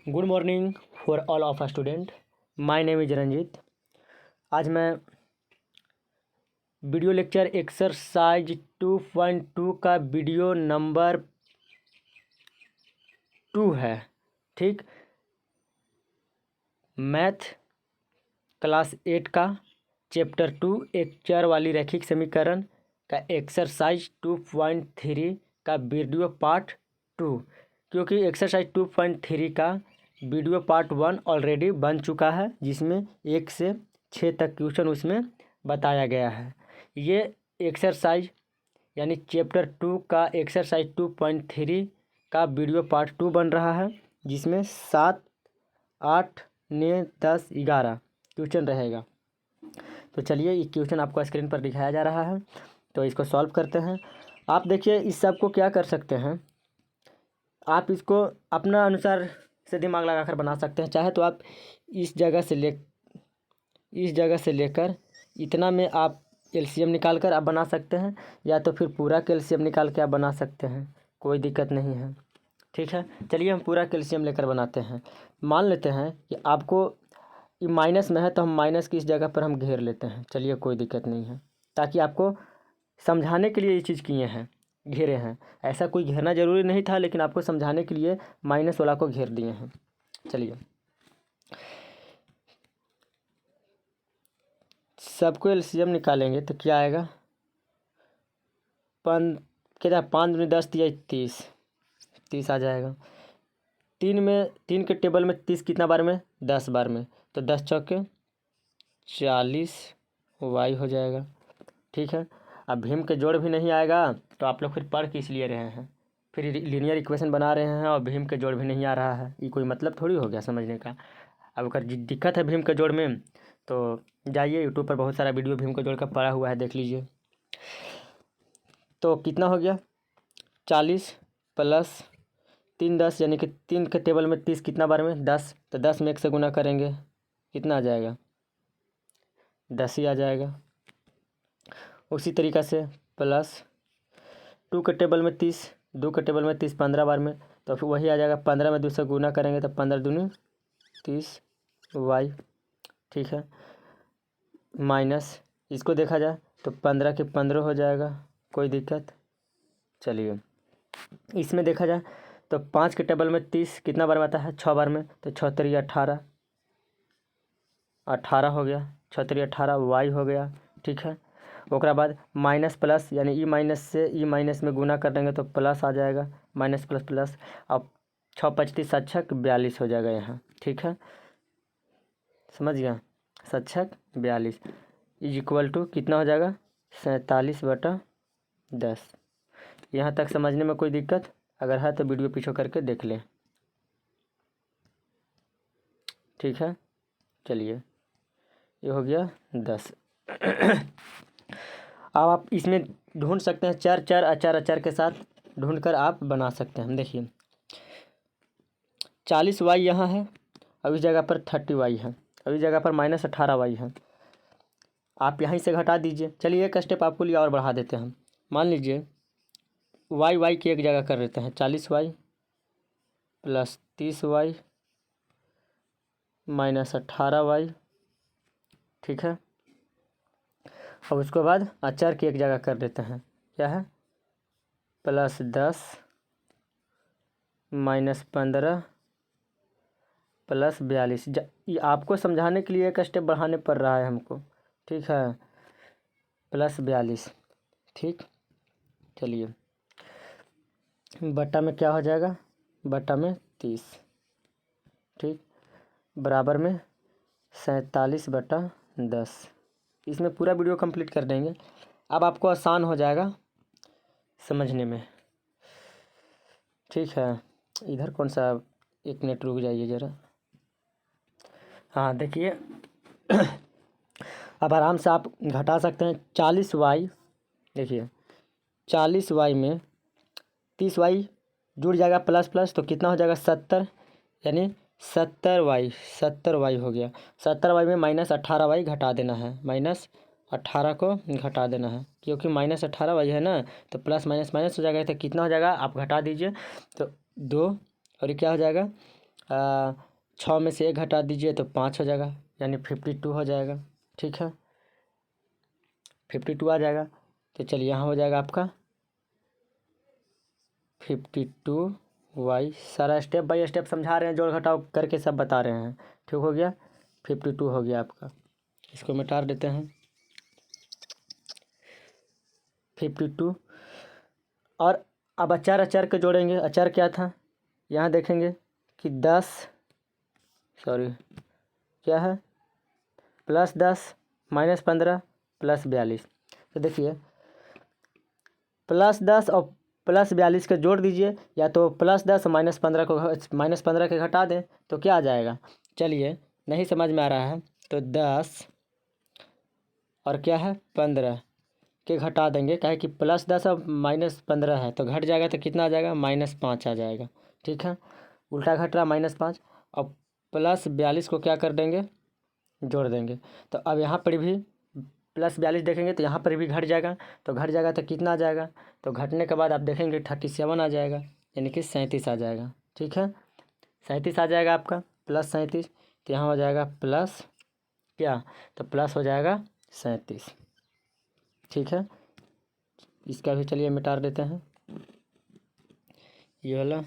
Good morning for all of student. My name is Ranjeet. आज मैं video lecture exercise 2.2 का video number 2 है। ठीक, मैथ क्लास 8 का चैप्टर 2 एक चर वाली रैखिक समीकरण का एक्सरसाइज 2.3 का वीडियो पार्ट 2, क्योंकि एक्सरसाइज 2.3 का वीडियो पार्ट 1 ऑलरेडी बन चुका है, जिसमें 1 से 6 तक क्वेश्चन उसमें बताया गया है। ये एक्सरसाइज यानी चैप्टर 2 का एक्सरसाइज 2.3 का वीडियो पार्ट 2 बन रहा है, जिसमें 7, 8, 9, 10, 11 क्वेश्चन रहेगा। तो चलिए, ये क्वेश्चन आपको स्क्रीन पर दिखाया जा रहा है, तो इसको सॉल्व करते हैं। आप देखिए, इस सब को क्या कर सकते हैं, आप इसको अपना अनुसार से दिमाग लगाकर बना सकते हैं। चाहे तो आप इस जगह से लेकर इतना में आप एलसीएम निकाल कर आप बना सकते हैं, या तो फिर पूरा कैल्शियम निकाल के आप बना सकते हैं, कोई दिक्कत नहीं है। ठीक है, चलिए हम पूरा कैल्शियम लेकर बनाते हैं। मान लेते हैं कि आपको ये माइनस में है, तो हम माइनस की इस जगह पर हम घेर लेते हैं। चलिए, कोई दिक्कत नहीं है, ताकि आपको समझाने के लिए ये चीज़ किए हैं, घेरे हैं। ऐसा कोई घेरना ज़रूरी नहीं था, लेकिन आपको समझाने के लिए माइनस वाला को घेर दिए हैं। चलिए, सबको एलसीएम निकालेंगे तो क्या आएगा, 5 में 10 दिया 30 आ जाएगा। 3 के टेबल में 30 कितना बार में, 10 बार में, तो 10 चौके 40 वाई हो जाएगा। ठीक है, अब भीम के जोड़ भी नहीं आएगा, तो आप लोग फिर पढ़ किस लिए रहे हैं, फिर लीनियर इक्वेशन बना रहे हैं और भीम के जोड़ भी नहीं आ रहा है। ये कोई मतलब थोड़ी हो गया समझने का। अब अगर दिक्कत है भीम के जोड़ में, तो जाइए यूट्यूब पर बहुत सारा वीडियो भीम के जोड़ का पड़ा हुआ है, देख लीजिए। तो कितना हो गया, 40 प्लस 3 10, यानी कि 3 के टेबल में 30 कितना बार में, 10, तो 10 में 1 से गुना करेंगे, कितना आ जाएगा, 10 ही आ जाएगा। उसी तरीक़ा से प्लस 2 के टेबल में 30, 2 के टेबल में 30 15 बार में, तो फिर वही आ जाएगा। 15 में 2 से गुना करेंगे तो 15 दूनी 30 वाई। ठीक है, माइनस इसको देखा जाए तो 15 के 15 हो जाएगा, कोई दिक्कत। चलिए, इसमें देखा जाए तो 5 के टेबल में 30 कितना बार में आता है, 6 बार में, तो 6 3 18 हो गया, 6 3 18 वाई हो गया। ठीक है, ओकरा बाद माइनस प्लस, यानी ई माइनस से ई माइनस में गुना कर देंगे तो प्लस आ जाएगा, माइनस प्लस प्लस। अब 6 5 30 7 6 42 हो जाएगा यहाँ। ठीक है, समझ गया, 7 6 42 इज इक्वल टू कितना हो जाएगा, 47/10। यहाँ तक समझने में कोई दिक्कत अगर है तो वीडियो पीछे करके देख लें। ठीक है, चलिए, ये हो गया 10। अब आप इसमें ढूंढ सकते हैं, चर चर अचार अचार के साथ ढूंढकर आप बना सकते हैं। देखिए, 40 वाई यहाँ है, अब इस जगह पर 30 वाई है, अब इस जगह पर -18 वाई है। आप यहीं से घटा दीजिए। चलिए, एक स्टेप आपको लिए और बढ़ा देते हैं। मान लीजिए वाई वाई की एक जगह कर देते हैं, 40 वाई प्लस 30 वाई -18 वाई। ठीक है, और उसके बाद अचार की एक जगह कर देते हैं, क्या है, +10 -15 प्लस 42। ये आपको समझाने के लिए एक स्टेप बढ़ाने पड़ रहा है हमको। ठीक है, +42। ठीक, चलिए, बटा में क्या हो जाएगा, बटा में 30। ठीक, बराबर में 47/10। इसमें पूरा वीडियो कंप्लीट कर देंगे, अब आपको आसान हो जाएगा समझने में। ठीक है, इधर कौन सा, 1 मिनट रुक जाइए ज़रा। हाँ, देखिए, अब आराम से आप घटा सकते हैं। 40 वाई, देखिए 40 वाई में 30 वाई जुड़ जाएगा प्लस प्लस, तो कितना हो जाएगा, 70, यानी 70 वाई हो गया। 70 वाई में -18 वाई घटा देना है, -18 को घटा देना है, क्योंकि -18 वाई है ना, तो प्लस माइनस माइनस हो जाएगा, तो कितना हो जाएगा आप घटा दीजिए, तो 2 और ये क्या हो जाएगा 6 में से 1 घटा दीजिए तो 5 हो जाएगा, यानी 52 हो जाएगा। ठीक है, 52 आ जाएगा। तो चलिए यहाँ हो जाएगा आपका 52y। सारा स्टेप बाय स्टेप समझा रहे हैं, जोड़ घटाव करके सब बता रहे हैं। ठीक हो गया, 52 हो गया आपका। इसको मिटा देते हैं 52। और अब अचार अचार के जोड़ेंगे। अचार क्या था, यहाँ देखेंगे कि 10 सॉरी क्या है, +10 -15 +42। तो देखिए +10 और +42 का जोड़ दीजिए, या तो +10 -15 को -15 के घटा दें तो क्या आ जाएगा। चलिए नहीं समझ में आ रहा है तो 10 और क्या है 15 के घटा देंगे, क्या है कि +10 और -15 है तो घट जाएगा, तो कितना आ जाएगा -5 आ जाएगा। ठीक है, उल्टा घट रहा -5। और +42 को क्या कर देंगे, जोड़ देंगे। तो अब यहाँ पर भी +42 देखेंगे तो यहाँ पर भी घट जाएगा, तो घट जाएगा तो कितना आ जाएगा, तो घटने के बाद आप देखेंगे 37 आ जाएगा, यानी कि 37 आ जाएगा। ठीक है, 37 आ जाएगा आपका, +37। तो यहाँ हो जाएगा प्लस क्या, तो प्लस हो जाएगा 37। ठीक है, इसका भी चलिए मिटा देते हैं, ये वाला।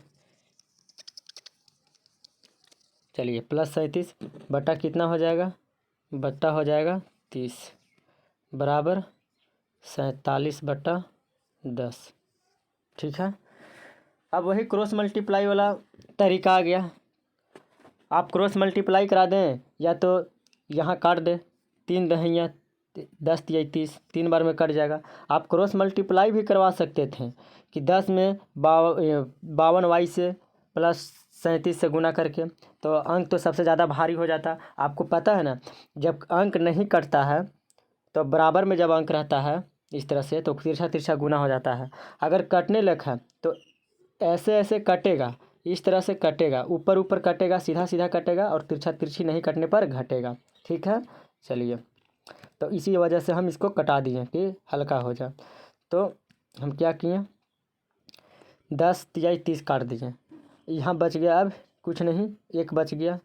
चलिए +37 बटा कितना हो जाएगा, बट्टा हो जाएगा 30 बराबर 47/10। ठीक है, अब वही क्रॉस मल्टीप्लाई वाला तरीका आ गया। आप क्रॉस मल्टीप्लाई करा दें, या तो यहाँ काट दें, 3 दहिया 10 तिया 30, 3 बार में कट जाएगा। आप क्रॉस मल्टीप्लाई भी करवा सकते थे कि 10 में 52y से +37 से गुना करके, तो अंक तो सबसे ज़्यादा भारी हो जाता। आपको पता है ना, जब अंक नहीं कटता है तो बराबर में जब अंक रहता है इस तरह से, तो तिरछा तिरछा गुना हो जाता है। अगर कटने लगा है तो ऐसे ऐसे कटेगा, इस तरह से कटेगा, ऊपर ऊपर कटेगा, सीधा सीधा कटेगा, और तिरछा तिरछी नहीं कटने पर घटेगा। ठीक है, चलिए तो इसी वजह से हम इसको कटा दिए कि हल्का हो जाए। तो हम क्या किए, 10 तिया 30 काट दिए, यहाँ बच गया अब कुछ नहीं, 1 बच गया।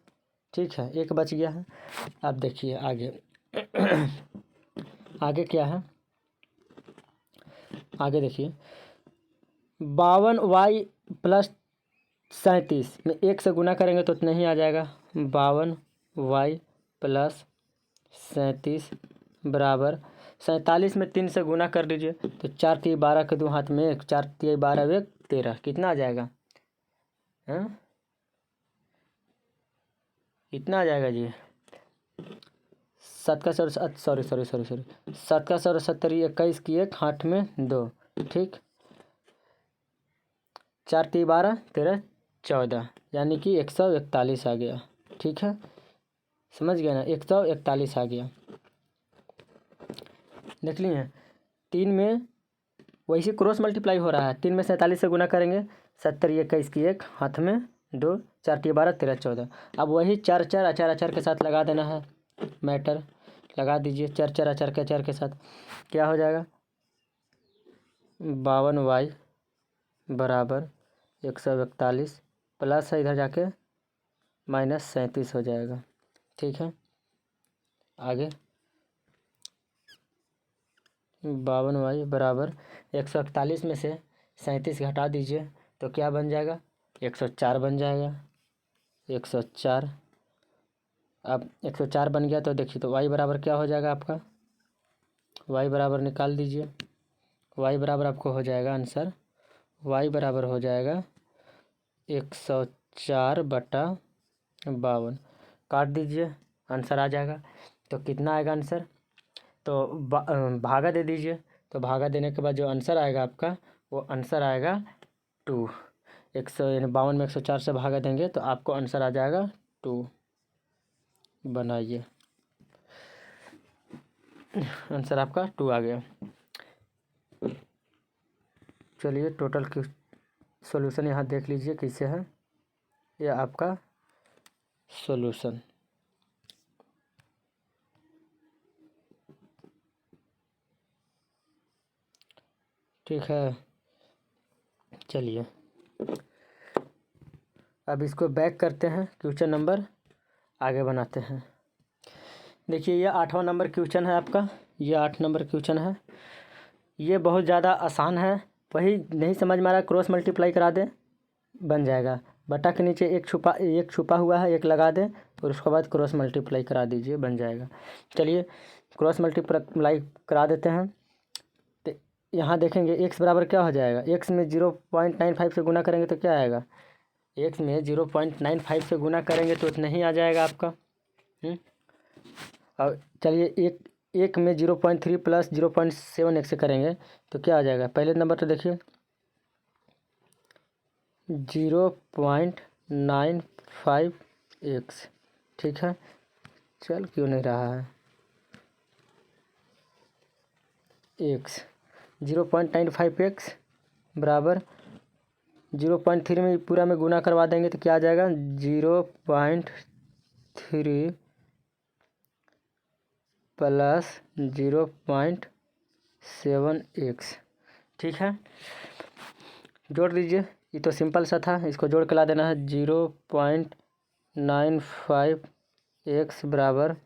ठीक है, 1 बच गया है। अब देखिए आगे आगे क्या है, आगे देखिए 52y + 37 में 1 से गुना करेंगे तो नहीं आ जाएगा। 52y + 37 बराबर 47 में 3 से गुना कर दीजिए, तो 4 तिया 12 के 2 हाथ में 1, 4 तिया 12 1 13, कितना आ जाएगा, हाँ कितना आ जाएगा जी, 7 का 7 सॉरी 7 का 70 21 की 1 हाथ में 2। ठीक, 4 तिया 12 13 14, यानी कि 141 आ गया। ठीक है, समझ गया ना, 141 आ गया। देख लिए 3 में वैसे क्रॉस मल्टीप्लाई हो रहा है, 3 में 47 से गुना करेंगे, 70 21 की 1 हाथ में 2, 4 तिया 12 13 14। अब वही 4 4 अचार अचार के साथ लगा देना है, मैटर लगा दीजिए 4 4 अचार के साथ। क्या हो जाएगा, 52y बराबर 141 प्लस है, इधर जाके -37 हो जाएगा। ठीक है, आगे 52y बराबर 141 में से 37 घटा दीजिए तो क्या बन जाएगा, 104 बन जाएगा। 104, अब 104 बन गया तो देखिए तो y बराबर क्या हो जाएगा आपका, y बराबर निकाल दीजिए। y बराबर आपको हो जाएगा आंसर, y बराबर हो जाएगा 104/52। काट दीजिए, आंसर आ जाएगा। तो कितना आएगा आंसर, तो भागा दे दीजिए। तो भागा देने के बाद जो आंसर आएगा आपका, वो आंसर आएगा 2। 52 में 104 से भागा देंगे तो आपको आंसर आ जाएगा 2। बनाइए, आंसर आपका 2 आ गया। चलिए टोटल की सॉल्यूशन यहाँ देख लीजिए कैसे है, यह आपका सॉल्यूशन। ठीक है, चलिए अब इसको बैक करते हैं, क्वेश्चन नंबर आगे बनाते हैं। देखिए ये 8वां नंबर क्वेश्चन है आपका, ये 8 नंबर क्वेश्चन है। ये बहुत ज़्यादा आसान है, वही नहीं समझ में आ रहा क्रॉस मल्टीप्लाई करा दें, बन जाएगा। बटा के नीचे एक छुपा हुआ है, एक लगा दें और उसके बाद क्रॉस मल्टीप्लाई करा दीजिए, बन जाएगा। चलिए क्रॉस मल्टीप्लाई करा देते हैं। तो यहाँ देखेंगे एक्स बराबर क्या हो जाएगा, एक्स में 0.95 से गुना करेंगे तो क्या आएगा, एक्स में 0.95 से गुना करेंगे तो इतना ही आ जाएगा आपका। और चलिए एक में 0.3 प्लस 0.7 एक्स से करेंगे तो क्या आ जाएगा। पहले नंबर तो देखिए 0.95 एक्स, ठीक है, चल क्यों नहीं रहा है एक्स, 0.95 एक्स बराबर 0.3 में पूरा में गुना करवा देंगे तो क्या आ जाएगा, 0.3 प्लस 0.7 एक्स, ठीक है। जोड़ दीजिए, ये तो सिंपल सा था, इसको जोड़ के ला देना है। 0.95 एक्स बराबर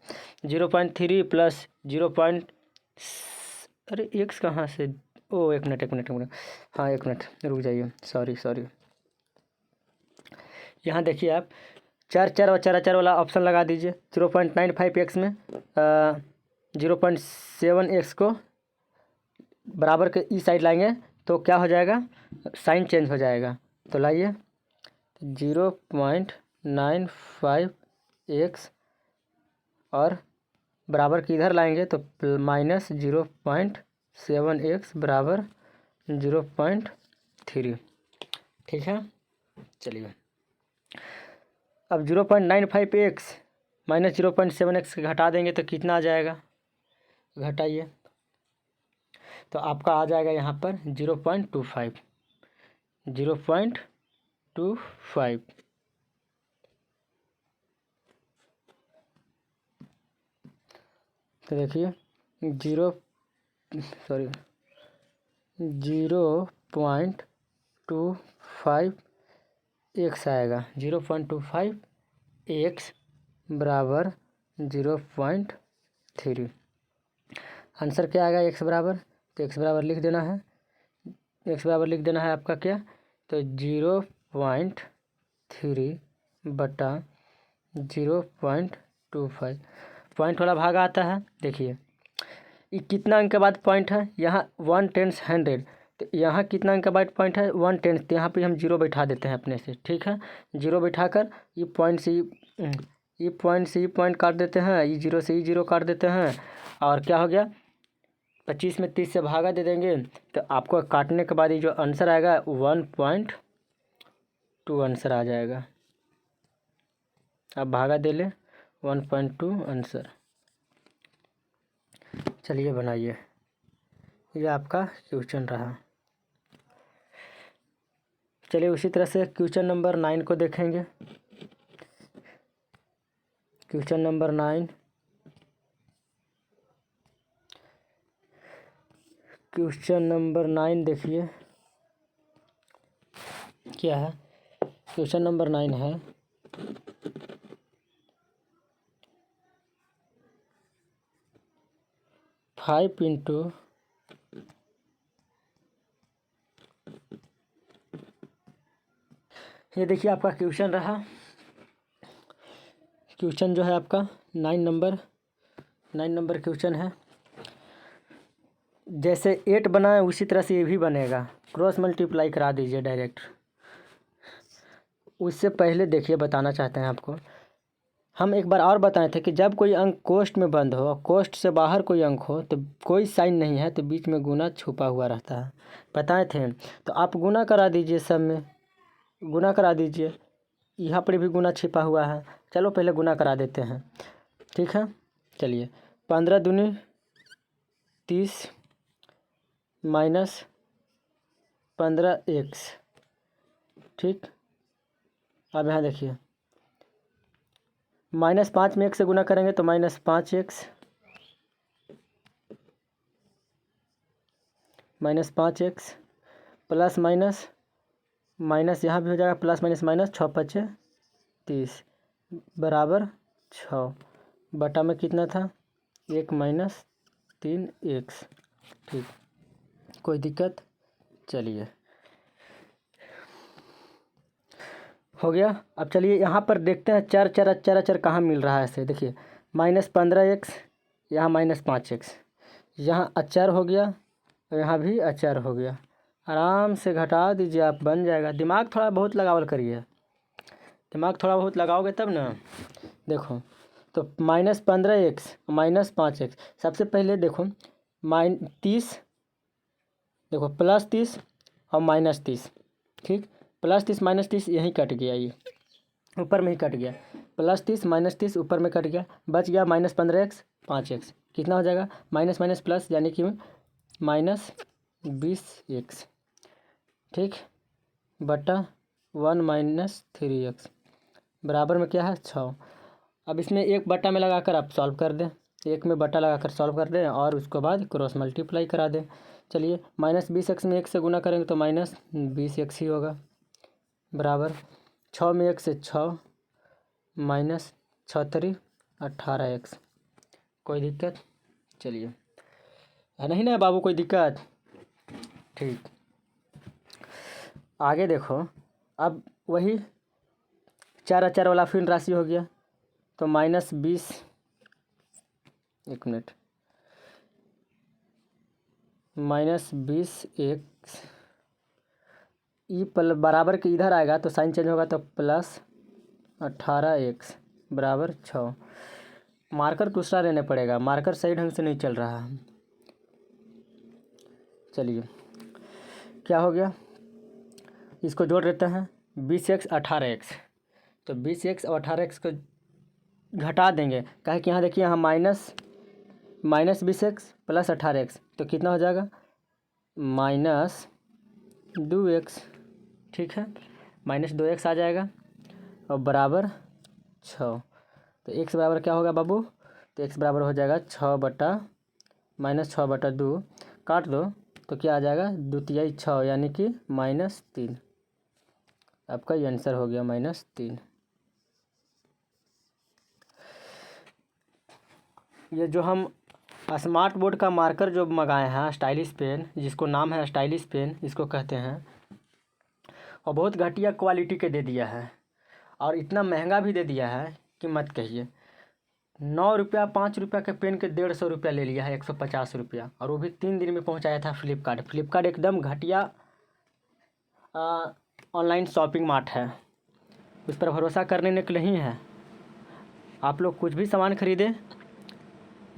0.3 प्लस 0. अरे एक्स कहाँ से, ओ एक मिनट, हाँ एक मिनट रुक जाइए, सॉरी। यहाँ देखिए आप 4 वाला ऑप्शन लगा दीजिए। 0.95 एक्स में 0.7 एक्स को बराबर के ई साइड लाएंगे तो क्या हो जाएगा, साइन चेंज हो जाएगा। तो लाइए 0.95 एक्स और बराबर के इधर लाएंगे तो माइनस 0.7 एक्स बराबर 0.3, ठीक है। चलिए अब 0.95 एक्स माइनस 0.7 एक्स घटा देंगे तो कितना आ जाएगा, घटाइए तो आपका आ जाएगा यहाँ पर 0.25। तो देखिए 0.25 एक्स आएगा, 0.25 एक्स बराबर 0.3। आंसर क्या आएगा, एक्स बराबर, तो एक्स बराबर लिख देना है, आपका क्या, तो 0.3 बटा 0.25। पॉइंट वाला भाग आता है। देखिए ये कितना अंक के बाद पॉइंट है, यहाँ 1/10 100, तो यहाँ कितना अंक के बाद पॉइंट है 1/10, तो यहाँ पे हम 0 बैठा देते हैं अपने से, ठीक है। 0 बैठा कर ये पॉइंट से ये पॉइंट काट देते हैं, ये 0 से ये 0 काट देते हैं, और क्या हो गया 25 में 30 से भागा दे देंगे तो आपको काटने के बाद ये जो आंसर आएगा 1.2 आंसर आ जाएगा। अब भागा दे ले 1.2 आंसर। चलिए बनाइए, ये आपका क्वेश्चन रहा। चलिए उसी तरह से क्वेश्चन नंबर 9 को देखेंगे। क्वेश्चन नंबर 9 देखिए क्या है। क्वेश्चन नंबर 9 है 5 इंटू ये देखिए आपका क्वेश्चन रहा। क्वेश्चन जो है आपका 9 नंबर क्वेश्चन है। जैसे 8 बना है उसी तरह से ये भी बनेगा, क्रॉस मल्टीप्लाई करा दीजिए डायरेक्ट। उससे पहले देखिए बताना चाहते हैं आपको, हम एक बार और बताए थे कि जब कोई अंक कोष्ठ में बंद हो, कोष्ठ से बाहर कोई अंक हो तो कोई साइन नहीं है तो बीच में गुना छुपा हुआ रहता है, बताए थे। तो आप गुना करा दीजिए, सब में गुना करा दीजिए, यहाँ पर भी गुना छिपा हुआ है। चलो पहले गुना करा देते हैं, ठीक है। चलिए 15 दूनी 30 माइनस 15 एक्स, ठीक। अब यहाँ देखिए -5 में 1 से गुना करेंगे तो -5 x, -5 x plus minus minus यहाँ भी हो जाएगा, प्लस माइनस माइनस, 6×5 = 30 बराबर 6 बटा में कितना था 1 - 3x। ठीक, कोई दिक्कत? चलिए हो गया। अब चलिए यहाँ पर देखते हैं चर चर अचर अचर कहाँ मिल रहा है ऐसे। देखिए -15x, यहाँ -5x, यहाँ अचर हो गया और यहाँ भी अचर हो गया। आराम से घटा दीजिए, आप बन जाएगा। दिमाग थोड़ा बहुत लगावल करिए, दिमाग थोड़ा बहुत लगाओगे तब ना। देखो तो -15x -5x, सबसे पहले देखो -30, देखो +30 और -30। ठीक, +30 -30 यहीं कट गया, ये ऊपर में ही कट गया। +30 -30 ऊपर में कट गया, बच गया -15x 5x। कितना हो जाएगा माइनस माइनस प्लस, यानी कि -20x। ठीक, बटा 1 - 3x बराबर में क्या है 6। अब इसमें एक बटा में लगाकर आप सॉल्व कर दें, एक में बटा लगाकर सॉल्व कर दें और उसके बाद क्रॉस मल्टीप्लाई करा दें। चलिए -20x में 1 से गुना करेंगे तो -20x ही होगा, बराबर 6 में 1 से 6 -6×3 18x। कोई दिक्कत? चलिए, है नहीं ना बाबू कोई दिक्कत? ठीक, आगे देखो। अब वही चार अचार वाला फिर राशि हो गया, तो -20, एक मिनट, -20x ई बराबर के इधर आएगा तो साइन चेंज होगा, तो +18x बराबर 6। मार्कर दूसरा लेना पड़ेगा, मार्कर सही ढंग से नहीं चल रहा है। चलिए क्या हो गया, इसको जोड़ देते हैं 20x 18x। तो 20x और 18x को घटा देंगे, कहे कि यहाँ देखिए, यहाँ -20x + 18x, तो कितना हो जाएगा -2x। ठीक है, -2x आ जाएगा और बराबर 6। तो x बराबर क्या होगा बाबू, तो x बराबर हो जाएगा 6/-2, काट दो तो क्या आ जाएगा 2 × 6, यानी कि -3। आपका ये आंसर हो गया -3। ये जो हम स्मार्ट बोर्ड का मार्कर जो मंगाए हैं, स्टाइलिश पेन, जिसको नाम है स्टाइलिश पेन इसको कहते हैं, और बहुत घटिया क्वालिटी के दे दिया है और इतना महंगा भी दे दिया है कि मत कहिए। 9 रुपया 5 रुपया के पेन के 150 रुपया ले लिया है, 150 रुपया, और वो भी 3 दिन में पहुंचाया था फ्लिपकार्ट एकदम घटिया ऑनलाइन शॉपिंग मार्ट है, उस पर भरोसा करने के नहीं है। आप लोग कुछ भी सामान खरीदें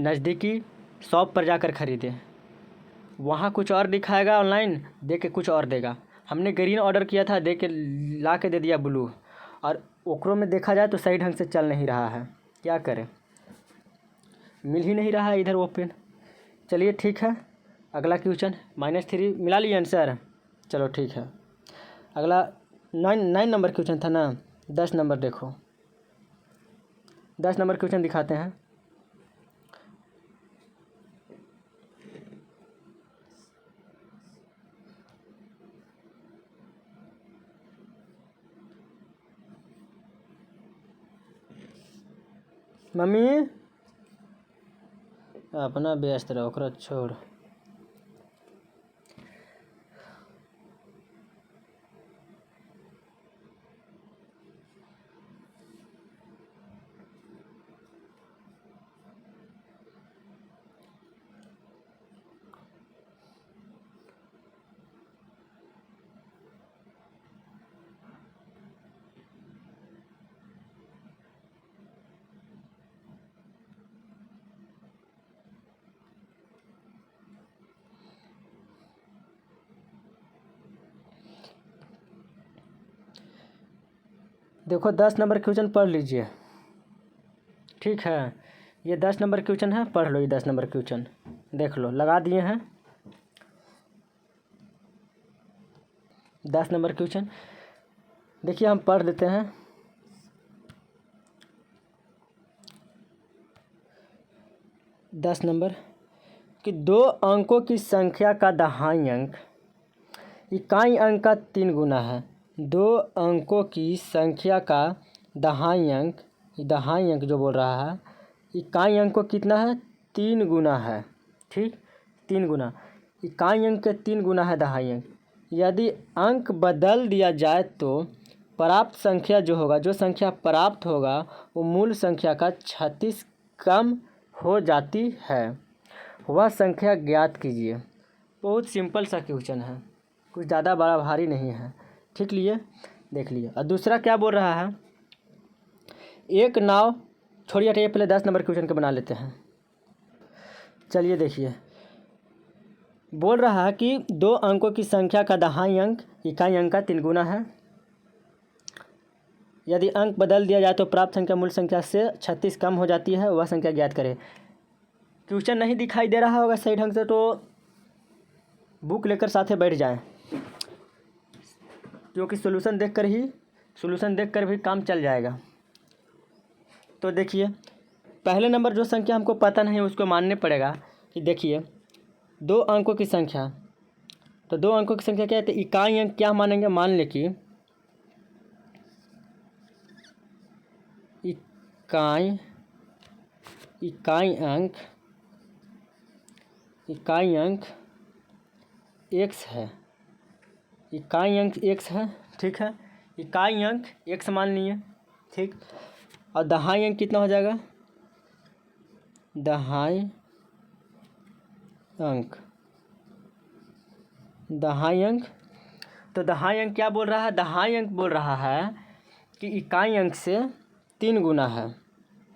नज़दीकी शॉप पर जाकर ख़रीदें, वहाँ कुछ और दिखाएगा, ऑनलाइन दे के कुछ और देगा। हमने ग्रीन ऑर्डर किया था, दे के ला के दे दिया ब्लू, और ओकरो में देखा जाए तो सही ढंग से चल नहीं रहा है, क्या करें, मिल ही नहीं रहा है इधर वो पेन। चलिए ठीक है, अगला क्वेश्चन -3 मिला लिए आंसर। चलो ठीक है, अगला 9 नंबर क्वेश्चन था ना, 10 नंबर देखो, 10 नंबर क्वेश्चन दिखाते हैं। मम्मी अपना व्यस्त रहो, ओकरा छोड़। देखो 10 नंबर क्वेश्चन पढ़ लीजिए, ठीक है, ये 10 नंबर क्वेश्चन है, पढ़ लो। ये 10 नंबर क्वेश्चन देख लो, लगा दिए हैं 10 नंबर क्वेश्चन। देखिए हम पढ़ देते हैं। 10 नंबर कि 2 अंकों की संख्या का दहाई अंक इकाई अंक का 3 गुना है, दो अंकों की संख्या का दहाई अंक जो बोल रहा है, इकाई अंक को कितना है, 3 गुना है। ठीक, 3 गुना, इकाई अंक के 3 गुना है दहाई अंक। यदि अंक बदल दिया जाए तो प्राप्त संख्या जो होगा, जो संख्या प्राप्त होगा वो मूल संख्या का 36 कम हो जाती है। वह संख्या ज्ञात कीजिए। बहुत सिंपल सा क्वेश्चन है, कुछ ज़्यादा बड़ा भारी नहीं है। ठीक लिए, देख लिए। और दूसरा क्या बोल रहा है, एक नाव, छोड़िए हटिए, पहले 10 नंबर क्वेश्चन के बना लेते हैं। चलिए देखिए, बोल रहा है कि 2 अंकों की संख्या का दहाई अंक इकाई अंक का 3 गुना है। यदि अंक बदल दिया जाए तो प्राप्त संख्या मूल संख्या से 36 कम हो जाती है। वह संख्या ज्ञात करें। क्वेश्चन नहीं दिखाई दे रहा होगा सही ढंग से तो बुक लेकर साथे बैठ जाएं, क्योंकि सॉल्यूशन देखकर भी काम चल जाएगा। तो देखिए, पहले नंबर जो संख्या हमको पता नहीं उसको मानने पड़ेगा कि देखिए 2 अंकों की संख्या, तो 2 अंकों की संख्या क्या है, तो इकाई अंक क्या मानेंगे, मान लें कि इकाई अंक x है, इकाई अंक x है। ठीक है, इकाई अंक x मान लिए। ठीक, और दहाई अंक कितना हो जाएगा, दहाई अंक तो दहाई अंक क्या बोल रहा है, दहाई अंक बोल रहा है कि इकाई अंक से 3 गुना है,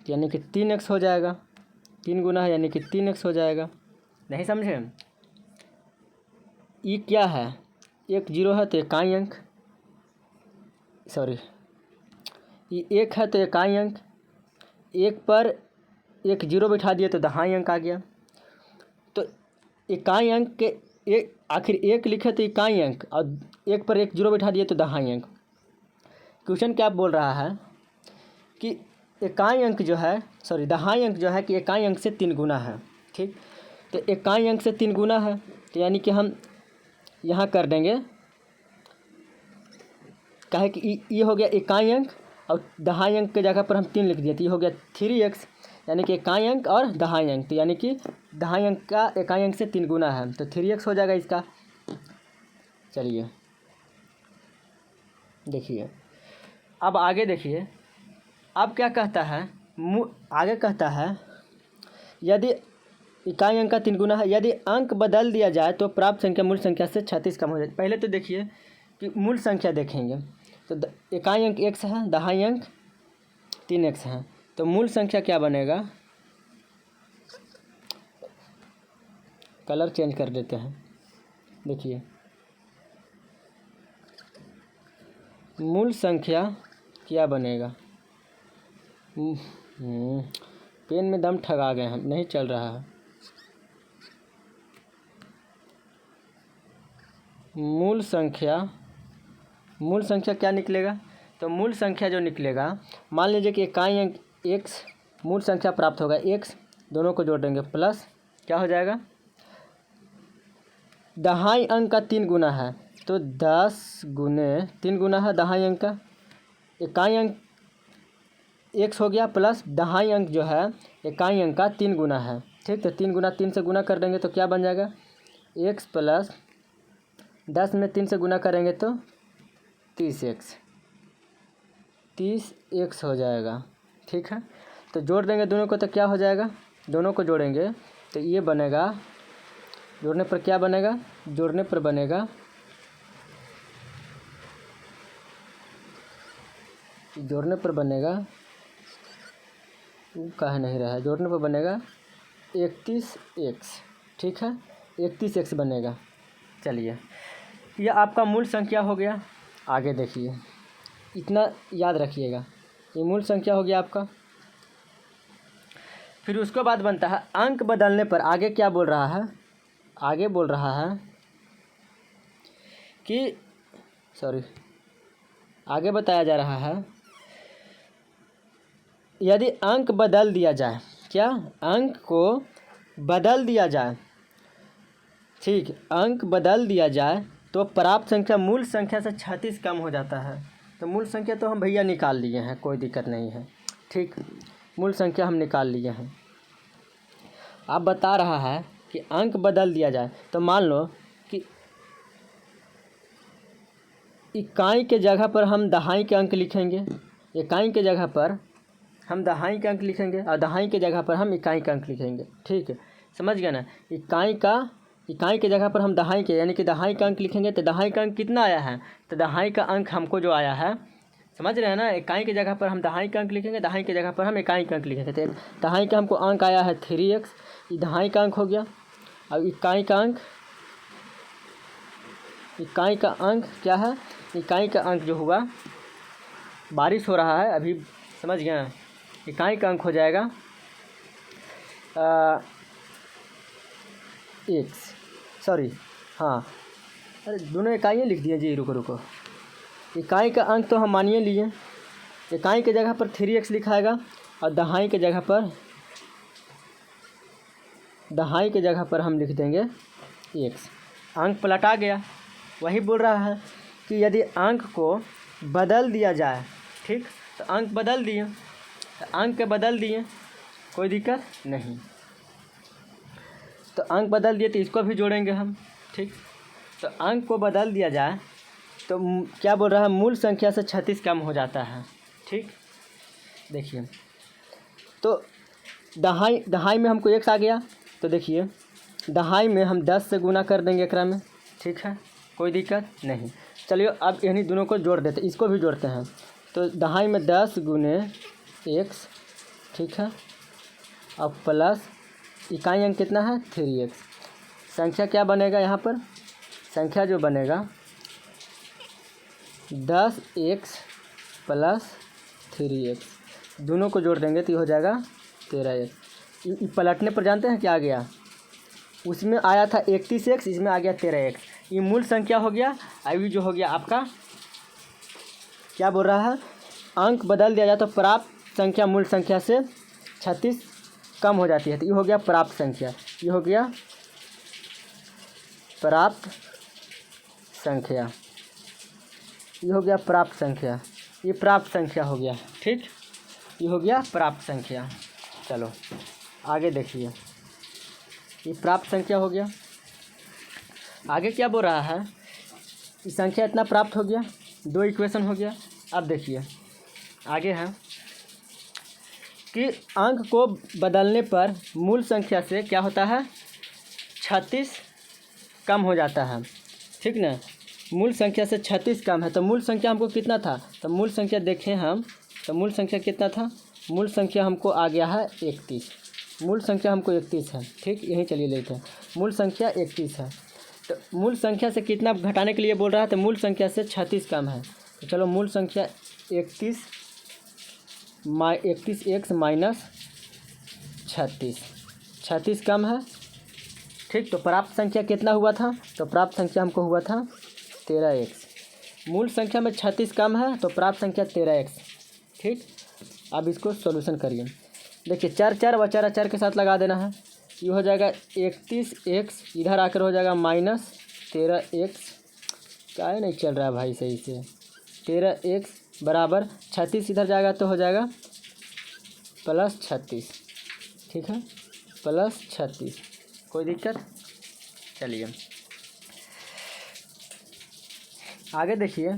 यानी कि 3x हो जाएगा। 3 गुना है यानी कि 3x हो जाएगा। नहीं समझे, ये क्या है, 1 0 है तो इकाई अंक, सॉरी ये 1 है तो इकाई अंक, 1 पर 1 0 बिठा दिए तो दहाई अंक आ गया। तो इकाई अंक के एक आखिर 1 लिखे तो इकाई अंक, और 1 पर 1 0 बिठा दिए तो दहाई अंक। क्वेश्चन क्या बोल रहा है कि इकाई अंक जो है, सॉरी दहाई अंक जो है कि इकाई अंक से 3 गुना है। ठीक, तो इकाई अंक से 3 गुना है तो यानी कि हम यहाँ कर देंगे, कहे कि ये हो गया इकाई अंक और दहाई अंक के जगह पर हम 3 लिख दिए तो ये हो गया 3x, यानी कि इकाई अंक और दहाई अंक, तो यानी कि दहाई अंक का इकाई अंक से 3 गुना है तो 3x हो जाएगा इसका। चलिए देखिए, अब आगे देखिए, अब क्या कहता है, आगे कहता है यदि इकाई अंक का 3 गुना है, यदि अंक बदल दिया जाए तो प्राप्त संख्या मूल संख्या से 36 कम हो जाए। पहले तो देखिए कि मूल संख्या देखेंगे तो इकाई अंक x है, दहाई अंक 3x है, तो मूल संख्या क्या बनेगा, कलर चेंज कर देते हैं। देखिए मूल संख्या क्या बनेगा, पेन में दम ठगा गए हैं, नहीं चल रहा है। मूल संख्या क्या निकलेगा, तो मूल संख्या जो निकलेगा, मान लीजिए कि इकाई अंक x, मूल संख्या प्राप्त होगा x, दोनों को जोड़ देंगे प्लस क्या हो जाएगा, दहाई अंक का 3 गुना है तो 10 गुने 3 गुना है दहाई अंक का, इकाई अंक x हो गया प्लस दहाई अंक जो है इकाई अंक का 3 गुना है। ठीक, तो 3 गुना 3 से गुना कर देंगे तो क्या बन जाएगा, x प्लस 10 में 3 से गुना करेंगे तो 30x हो जाएगा। ठीक है, तो जोड़ देंगे दोनों को तो क्या हो जाएगा, दोनों को जोड़ेंगे तो ये बनेगा, जोड़ने पर क्या बनेगा, जोड़ने पर बनेगा कह नहीं रहा है, जोड़ने पर बनेगा 31x। ठीक है, 31x बनेगा। चलिए, यह आपका मूल संख्या हो गया। आगे देखिए, इतना याद रखिएगा, ये मूल संख्या हो गया आपका। फिर उसके बाद बनता है अंक बदलने पर, आगे क्या बोल रहा है, आगे बोल रहा है कि आगे बताया जा रहा है यदि अंक बदल दिया जाए, क्या, अंक को बदल दिया जाए। ठीक, अंक बदल दिया जाए तो प्राप्त संख्या मूल संख्या से 36 कम हो जाता है। तो मूल संख्या तो हम भैया निकाल लिए हैं, कोई दिक्कत नहीं है। ठीक, मूल संख्या हम निकाल लिए हैं। अब बता रहा है कि अंक बदल दिया जाए। तो मान लो कि इकाई के जगह पर हम दहाई के अंक लिखेंगे, इकाई के जगह पर हम दहाई के अंक लिखेंगे और दहाई के जगह पर हम इकाई का अंक लिखेंगे। ठीक है, समझ गए ना। इकाई के जगह पर हम दहाई के यानी कि दहाई का अंक लिखेंगे। तो दहाई का अंक कितना आया है, तो दहाई का अंक हमको जो आया है, समझ रहे हैं ना। इकाई की जगह पर हम दहाई का अंक लिखेंगे, दहाई की जगह पर हम इकाई का अंक लिखेंगे। तो दहाई का हमको अंक आया है 3x, ये दहाई का अंक हो गया। अब इकाई का अंक क्या है, इकाई का अंक जो हुआ, बारिश हो रहा है अभी, समझ गए। इकाई का अंक हो जाएगा अरे दोनों इकाइयाँ लिख दिए जी, रुको। इकाई का अंक तो हम मानिए लिए, इकाई के जगह पर 3x लिखाएगा और दहाई के जगह पर हम लिख देंगे x। अंक पलटा गया। वही बोल रहा है कि यदि अंक को बदल दिया जाए, ठीक, तो अंक बदल दिए, कोई दिक्कत नहीं। तो अंक बदल दिए तो इसको भी जोड़ेंगे हम। ठीक, तो अंक को बदल दिया जाए तो क्या बोल रहा है, मूल संख्या से 36 कम हो जाता है। ठीक, देखिए तो दहाई में हमको x आ गया। तो देखिए दहाई में हम 10 से गुना कर देंगे एकरा में। ठीक है, कोई दिक्कत नहीं। चलिए अब इन्हीं दोनों को जोड़ देते, इसको भी जोड़ते हैं। तो दहाई में 10 गुने x, ठीक है, अब प्लस इकाई अंक कितना है 3x। संख्या क्या बनेगा यहाँ पर, संख्या जो बनेगा 10x प्लस 3x, दोनों को जोड़ देंगे तो ये हो जाएगा 13x। पलटने पर जानते हैं क्या आ गया, उसमें आया था 31x, इसमें आ गया 13x। ये मूल संख्या हो गया। अभी जो हो गया आपका, क्या बोल रहा है, अंक बदल दिया जाए तो प्राप्त संख्या मूल संख्या से 36 कम हो जाती है। तो ये हो गया प्राप्त संख्या, ये हो गया प्राप्त संख्या, ये हो गया प्राप्त संख्या, ये प्राप्त संख्या हो गया। ठीक, ये हो गया प्राप्त संख्या। चलो आगे देखिए, ये प्राप्त संख्या हो गया। आगे क्या बोल रहा है, ये संख्या इतना प्राप्त हो गया, 2 इक्वेशन हो गया। अब देखिए आगे है कि अंक को बदलने पर मूल संख्या से क्या होता है, 36 कम हो जाता है। ठीक ना, मूल संख्या से 36 कम है। तो मूल संख्या हमको कितना था, तो मूल संख्या देखें हम, तो मूल संख्या कितना था, मूल संख्या हमको आ गया है 31। मूल संख्या हमको 31 है। ठीक, यहीं चलिए लेते हैं, मूल संख्या 31 है। तो मूल संख्या से कितना घटाने के लिए बोल रहा है, तो मूल संख्या से 36 कम है। तो चलो मूल संख्या 31x माइनस 36 कम है। ठीक, तो प्राप्त संख्या कितना हुआ था, तो प्राप्त संख्या हमको हुआ था 13x। मूल संख्या में 36 कम है तो प्राप्त संख्या 13x। ठीक, अब इसको सॉल्यूशन करिए। देखिए 4 व 4 के साथ लगा देना है, ये हो जाएगा 31x, इधर आकर हो जाएगा माइनस 13x। क्या है, नहीं चल रहा है भाई सही से। 13x बराबर 36 इधर जाएगा तो हो जाएगा प्लस 36। ठीक है, प्लस 36, कोई दिक्कत। चलिए आगे देखिए,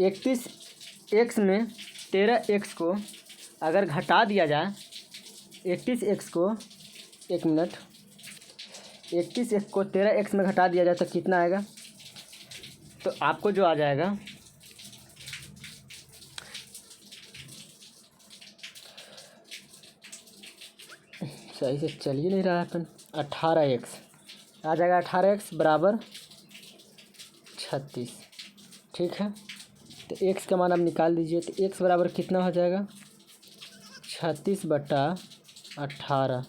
31x में 13x को अगर घटा दिया जाए, 31x को, एक मिनट, 31x को 13x में घटा दिया जाए तो कितना आएगा, तो आपको जो आ जाएगा, सही से चल ही नहीं रहा है अपन, 18x आ जाएगा। 18x बराबर 36। ठीक है, तो x का मान आप निकाल दीजिए। तो x बराबर कितना हो जाएगा, 36/18,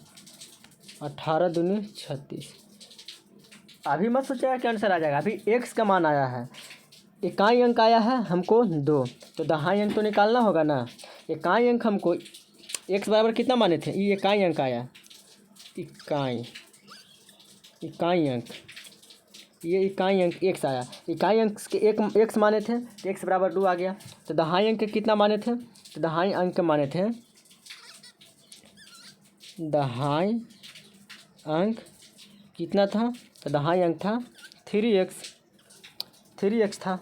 18 दूनी 36। अभी मत सोचेगा क्या आंसर आ जाएगा, अभी x का मान आया है, इकाई अंक आया है हमको 2, तो दहाई अंक तो निकालना होगा ना। इकाई अंक हमको x बराबर कितना माने थे, ये इकाई अंक आया, इकाई अंक ये इकाई अंक x आया। इकाई अंक के एक x माने थे तो x बराबर 2 आ गया। तो दहाई अंक के कितना माने थे? तो दहाई अंक के माने थे, दहाई अंक कितना था? तो दहाई अंक था 3x था।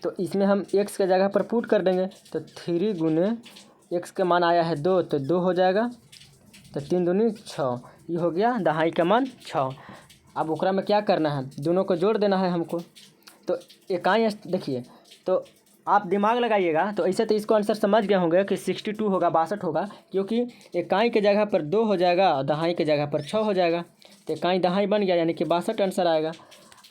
तो इसमें हम x के जगह पर पुट कर देंगे। तो 3 गुने x का मान आया है 2, तो 2 हो जाएगा। तो 3 दूनी 6, ये हो गया दहाई का मान 6। अब ओकरा में क्या करना है? दोनों को जोड़ देना है हमको। तो इकाई देखिए, तो आप दिमाग लगाइएगा। तो ऐसे तो इसको आंसर समझ गए होंगे कि 62 होगा, 62 होगा, क्योंकि इकाई के जगह पर 2 हो जाएगा और दहाई के जगह पर 6 हो जाएगा। तो इकाई दहाई बन गया, यानी कि 62 आंसर आएगा।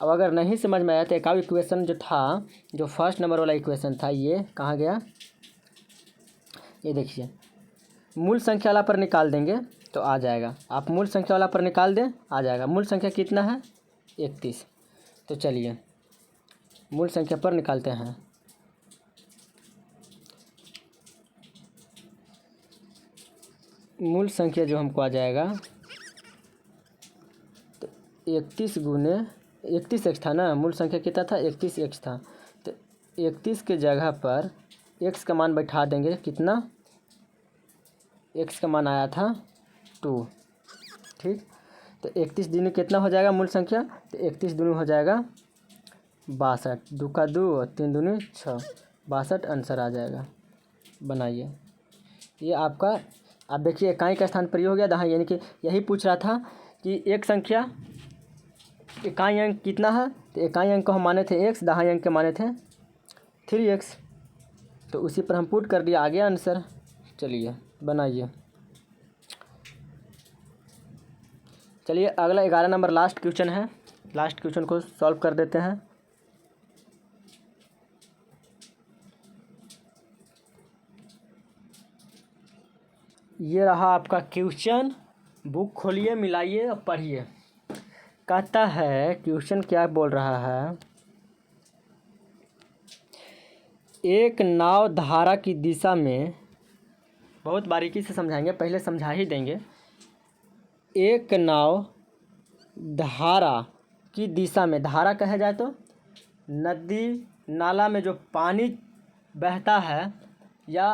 अब अगर नहीं समझ में आया तो एक और इक्वेशन जो था, जो फर्स्ट नंबर वाला इक्वेशन था, ये कहाँ गया? ये देखिए, मूल संख्या वाला पर निकाल देंगे तो आ जाएगा। आप मूल संख्या वाला पर निकाल दें, आ जाएगा। मूल संख्या कितना है? 31। तो चलिए मूल संख्या पर निकालते हैं। मूल संख्या जो हमको आ जाएगा, तो 31 गुने 31x था ना, मूल संख्या कितना था? 31x था। तो 31 के जगह पर x का मान बैठा देंगे। कितना? x का मान आया था 2। ठीक, तो 31 दूनी कितना हो जाएगा मूल संख्या? तो 31 दूनी हो जाएगा 62, 2 का 2 और 3 दूनी 6, 62 आंसर आ जाएगा। बनाइए। ये आपका, आप देखिए इकाई का स्थान पर ये हो गया दहाई, यानी कि यही पूछ रहा था कि एक संख्या इकाई अंक कितना है। तो इकाई अंक को हम माने थे x, दहाई अंक के माने थे 3x। तो उसी पर हम पुट कर दिया, आ गया आंसर। चलिए बनाइए। चलिए अगला 11 नंबर लास्ट क्वेश्चन है। लास्ट क्वेश्चन को सॉल्व कर देते हैं। ये रहा आपका क्वेश्चन। बुक खोलिए, मिलाइए और पढ़िए। कहता है, क्वेश्चन क्या बोल रहा है? एक नाव धारा की दिशा में, बहुत बारीकी से समझाएंगे, पहले समझा ही देंगे। एक नाव धारा की दिशा में, धारा कहा जाए तो नदी नाला में जो पानी बहता है, या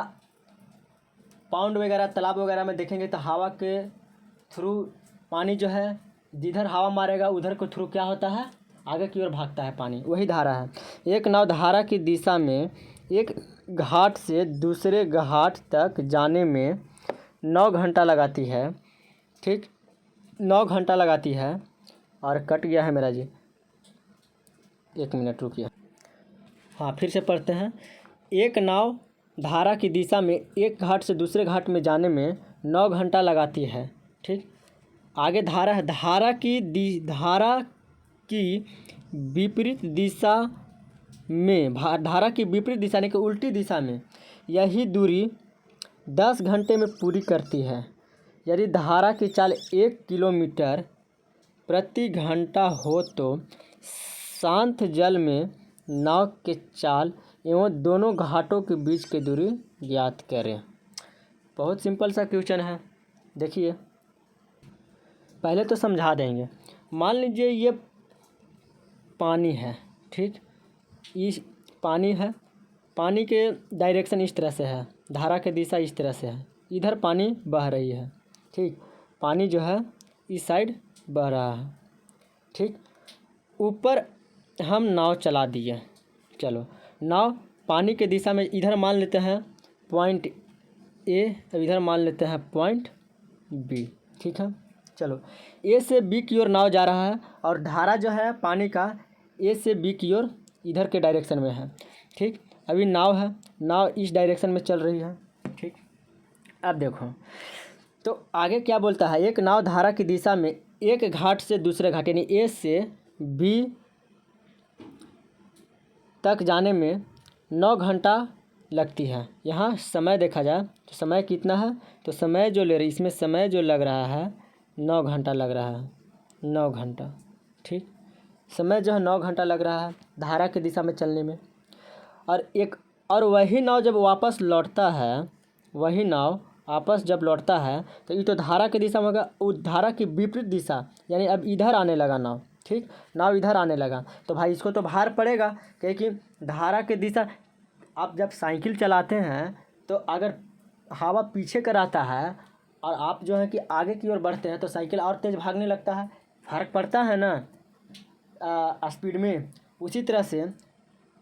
पाउंड वगैरह तालाब वगैरह में देखेंगे तो हवा के थ्रू पानी जो है, जिधर हवा मारेगा उधर को थ्रू क्या होता है? आगे की ओर भागता है पानी, वही धारा है। एक नाव धारा की दिशा में एक घाट से दूसरे घाट तक जाने में 9 घंटा लगाती है। ठीक, 9 घंटा लगाती है। और कट गया है मेरा जी, 1 मिनट रुकिए। हाँ, फिर से पढ़ते हैं। एक नाव धारा की दिशा में एक घाट से दूसरे घाट में जाने में 9 घंटा लगाती है। ठीक, आगे धारा है। धारा की विपरीत दिशा में, धारा की विपरीत दिशा यानी कि उल्टी दिशा में यही दूरी 10 घंटे में पूरी करती है। यदि धारा की चाल 1 किलोमीटर प्रति घंटा हो तो शांत जल में नाव के चाल एवं दोनों घाटों के बीच की दूरी ज्ञात करें। बहुत सिंपल सा क्वेश्चन है। देखिए, पहले तो समझा देंगे। मान लीजिए ये पानी है। ठीक, इस पानी है, पानी के डायरेक्शन इस तरह से है, धारा की दिशा इस तरह से है, इधर पानी बह रही है। ठीक, पानी जो है इस साइड बह रहा है। ठीक, ऊपर हम नाव चला दिए। चलो, नाव पानी के दिशा में इधर मान लेते हैं पॉइंट ए, अब इधर मान लेते हैं पॉइंट बी। ठीक है, चलो ए से बी की ओर नाव जा रहा है और धारा जो है पानी का ए से बी की ओर इधर के डायरेक्शन में है। ठीक, अभी नाव है, नाव इस डायरेक्शन में चल रही है। ठीक, अब देखो तो आगे क्या बोलता है? एक नाव धारा की दिशा में एक घाट से दूसरे घाट यानी ए से बी तक जाने में 9 घंटा लगती है। यहाँ समय देखा जाए तो समय कितना है? तो समय जो ले रही, इसमें समय जो लग रहा है 9 घंटा लग रहा है, 9 घंटा। ठीक, समय जो है 9 घंटा लग रहा है धारा की दिशा में चलने में। और वही नाव जब वापस लौटता है, वही नाव वापस जब लौटता है तो ये तो धारा की दिशा में होगा, वो धारा की विपरीत दिशा, यानी अब इधर आने लगा नाव। ठीक, नाव इधर आने लगा तो भाई इसको तो भार पड़ेगा, क्योंकि धारा के दिशा, आप जब साइकिल चलाते हैं तो अगर हवा पीछे कर आता है और आप जो है कि आगे की ओर बढ़ते हैं तो साइकिल और तेज़ भागने लगता है, फर्क पड़ता है ना स्पीड में। उसी तरह से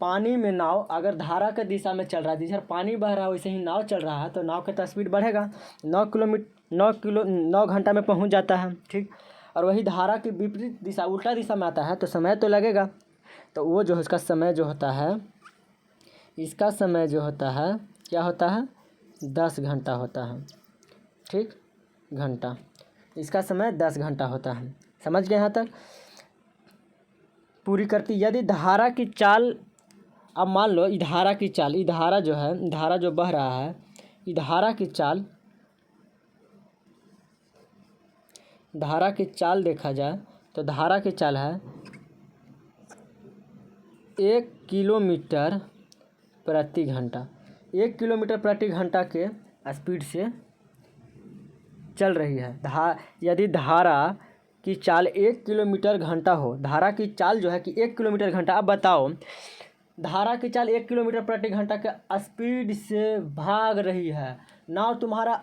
पानी में नाव अगर धारा के दिशा में चल रहा है, जिधर पानी बह रहा है वैसे ही नाव चल रहा है, तो नाव का तो स्पीड बढ़ेगा, 9 घंटा में पहुंच जाता है। ठीक, और वही धारा की विपरीत दिशा, उल्टा दिशा में आता है तो समय तो लगेगा। तो वो जो इसका समय जो होता है, इसका समय जो होता है क्या होता है, 10 घंटा होता है। ठीक, घंटा, इसका समय 10 घंटा होता है। समझ गए यहाँ तक? पूरी करती यदि धारा की चाल, अब मान लो ये धारा की चाल, ये धारा जो है, धारा जो बह रहा है, ये धारा की चाल, धारा की चाल देखा जाए तो धारा की चाल है 1 किलोमीटर प्रति घंटा। 1 किलोमीटर प्रति घंटा के स्पीड से चल रही है। यदि धारा की चाल 1 किलोमीटर घंटा हो, धारा की चाल जो है कि 1 किलोमीटर घंटा, अब बताओ धारा की चाल 1 किलोमीटर प्रति घंटा के स्पीड से भाग रही है, नाव तुम्हारा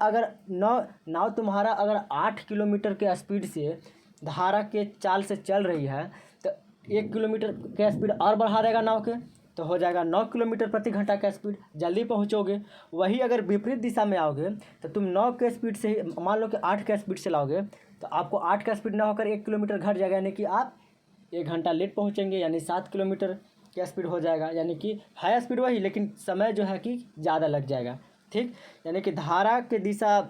अगर 8 किलोमीटर के स्पीड से धारा के चाल से चल रही है तो 1 किलोमीटर के स्पीड और बढ़ा देगा नाव के, तो हो जाएगा 9 किलोमीटर प्रति घंटा का स्पीड, जल्दी पहुंचोगे। वही अगर विपरीत दिशा में आओगे तो तुम 9 के स्पीड से ही, मान लो कि 8 के स्पीड से लाओगे तो आपको 8 का स्पीड ना होकर 1 किलोमीटर घट जाएगा, यानी कि आप 1 घंटा लेट पहुंचेंगे, यानी 7 किलोमीटर का स्पीड हो जाएगा। यानी कि है स्पीड वही, लेकिन समय जो है कि ज़्यादा लग जाएगा। ठीक, यानी कि धारा के दिशा